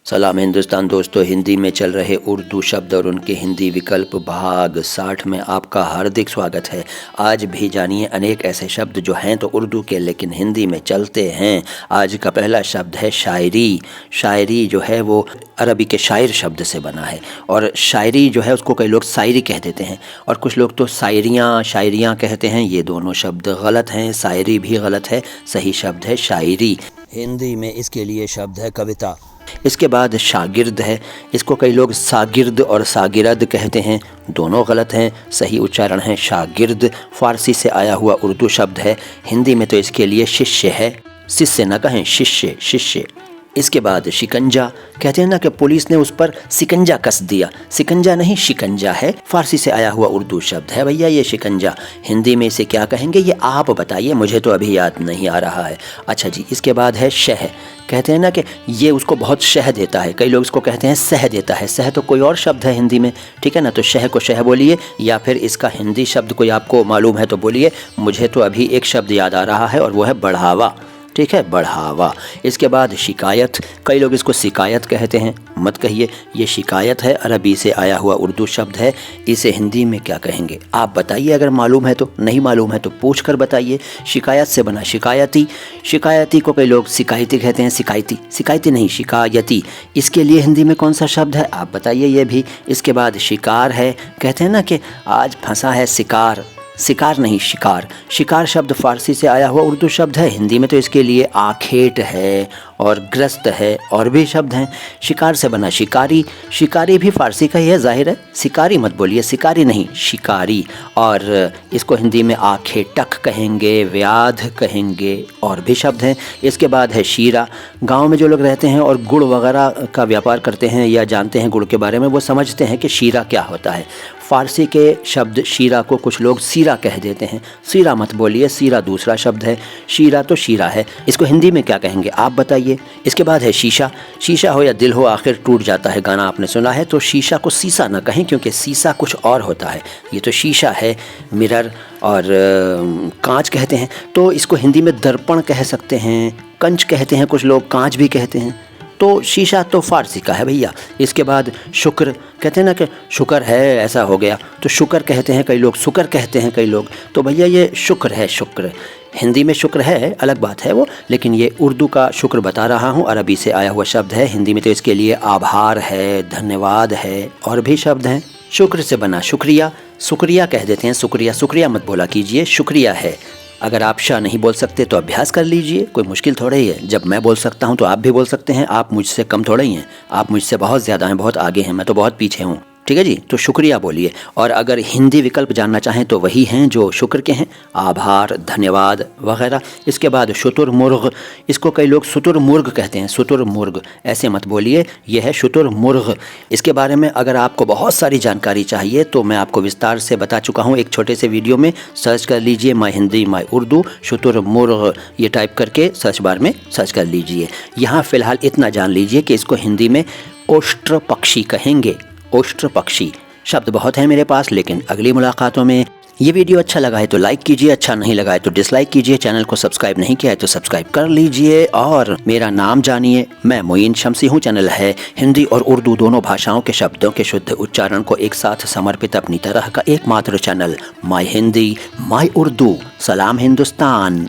सलाम हिंदुस्तान दोस्तों, हिंदी में चल रहे उर्दू शब्द और उनके हिंदी विकल्प भाग 60 में आपका हार्दिक स्वागत है। आज भी जानिए अनेक ऐसे शब्द जो हैं तो उर्दू के लेकिन हिंदी में चलते हैं। आज का पहला शब्द है शायरी। शायरी जो है वो अरबी के शायर शब्द से बना है और शायरी जो है उसको कई लोग शायरी कह देते हैं और कुछ लोग तो शायरियाँ कहते हैं। ये दोनों शब्द गलत हैं, शायरी भी गलत है, सही शब्द है शायरी। हिंदी में इसके लिए शब्द है कविता। इसके बाद शागिर्द है, इसको कई लोग सागिर्द और सागिरद कहते हैं, दोनों गलत हैं, सही उच्चारण है शागिर्द। फारसी से आया हुआ उर्दू शब्द है, हिंदी में तो इसके लिए शिष्य है, शिष्य न कहें शिष्य शिष्य। इसके बाद शिकंजा, कहते हैं ना कि पुलिस ने उस पर सिकंजा कस दिया, सिकंजा नहीं शिकंजा है, फारसी से आया हुआ उर्दू शब्द है भैया ये शिकंजा। हिंदी में इसे क्या कहेंगे ये आप बताइए, मुझे तो अभी याद नहीं आ रहा है। अच्छा जी, इसके बाद है शह, कहते हैं ना कि ये उसको बहुत शह देता है, कई लोग इसको कहते हैं सह देता है, सह तो कोई और शब्द है हिंदी में, ठीक है ना। तो शह को शह बोलिए या फिर इसका हिंदी शब्द कोई आपको मालूम है तो बोलिए। मुझे तो अभी एक शब्द याद आ रहा है और वो है बढ़ावा, ठीक है, बढ़ावा। इसके बाद शिकायत, कई लोग इसको शिकायत कहते हैं, मत कहिए, ये शिकायत है, अरबी से आया हुआ उर्दू शब्द है। इसे हिंदी में क्या कहेंगे आप बताइए, अगर मालूम है तो, नहीं मालूम है तो पूछ कर बताइए। शिकायत से बना शिकायती, शिकायती को कई लोग शिकायती कहते हैं, शिकायती, शिकायती नहीं शिकायती। इसके लिए हिंदी में कौन सा शब्द है आप बताइए ये भी। इसके बाद शिकार है, कहते हैं ना कि आज फंसा है शिकार, शिकार नहीं शिकार। शिकार शब्द फारसी से आया हुआ उर्दू शब्द है, हिंदी में तो इसके लिए आखेट है और ग्रस्त है और भी शब्द हैं। शिकार से बना शिकारी, शिकारी भी फारसी का ही है, जाहिर है, शिकारी मत बोलिए, शिकारी नहीं शिकारी। और इसको हिंदी में आखेटक कहेंगे, व्याध कहेंगे और भी शब्द हैं। इसके बाद है शीरा, गांव में जो लोग रहते हैं और गुड़ वगैरह का व्यापार करते हैं या जानते हैं गुड़ के बारे में, वो समझते हैं कि शीरा क्या होता है। फारसी के शब्द शीरा को कुछ लोग सीरा कह देते हैं, सीरा मत बोलिए, सीरा दूसरा शब्द है, शीरा तो शीरा है। इसको हिंदी में क्या कहेंगे आप बताइए। इसके बाद है शीशा, शीशा हो या दिल हो आखिर टूट जाता है, गाना आपने सुना है, तो शीशा को सीसा ना कहें क्योंकि सीसा कुछ और होता है, ये तो शीशा है, मिरर और कांच कहते हैं, तो इसको हिंदी में दर्पण कह सकते हैं, कंच कहते हैं कुछ लोग, कांच भी कहते हैं, तो शीशा तो फारसी का है भैया। इसके बाद शुक्र, कहते हैं ना कि शुक्र है ऐसा हो गया, तो शुक्र कहते हैं कई लोग, शुक्र कहते हैं कई लोग, तो भैया ये शुक्र है, शुक्र हिंदी में शुक्र है, अलग बात है वो, लेकिन ये उर्दू का शुक्र बता रहा हूँ, अरबी से आया हुआ शब्द है, हिंदी में तो इसके लिए आभार है, धन्यवाद है और भी शब्द हैं। शुक्र से बना शुक्रिया, शुक्रिया कह देते हैं, शुक्रिया, शुक्रिया मत बोला कीजिए, शुक्रिया है। अगर आप शाह नहीं बोल सकते तो अभ्यास कर लीजिए, कोई मुश्किल थोड़ा ही है, जब मैं बोल सकता हूँ तो आप भी बोल सकते हैं, आप मुझसे कम थोड़ा ही हैं, आप मुझसे बहुत ज़्यादा हैं, बहुत आगे हैं, मैं तो बहुत पीछे हूँ, ठीक है जी। तो शुक्रिया बोलिए। और अगर हिंदी विकल्प जानना चाहें तो वही हैं जो शुक्र के हैं, आभार, धन्यवाद वगैरह। इसके बाद शुतुरमुर्ग, इसको कई लोग शुतुरमुर्ग कहते हैं, शुतुरमुर्ग ऐसे मत बोलिए, यह है शुतुरमुर्ग। इसके बारे में अगर आपको बहुत सारी जानकारी चाहिए तो मैं आपको विस्तार से बता चुका हूँ एक छोटे से वीडियो में, सर्च कर लीजिए माय हिंदी माय उर्दू, शुतुरमुर्ग ये टाइप करके सर्च बार में सर्च कर लीजिए। यहाँ फ़िलहाल इतना जान लीजिए कि इसको हिंदी में ओष्ट्र पक्षी कहेंगे, ओष्ट्र पक्षी। शब्द बहुत है मेरे पास, लेकिन अगली मुलाकातों में। ये वीडियो अच्छा लगा है तो लाइक कीजिए, अच्छा नहीं लगा है तो डिसलाइक कीजिए, चैनल को सब्सक्राइब नहीं किया है तो सब्सक्राइब कर लीजिए और मेरा नाम जानिए, मैं मोइन शम्सी हूँ। चैनल है हिंदी और उर्दू दोनों भाषाओं के शब्दों के शुद्ध उच्चारण को एक साथ समर्पित अपनी तरह का एकमात्र channel my Hindi my Urdu. सलाम हिंदुस्तान।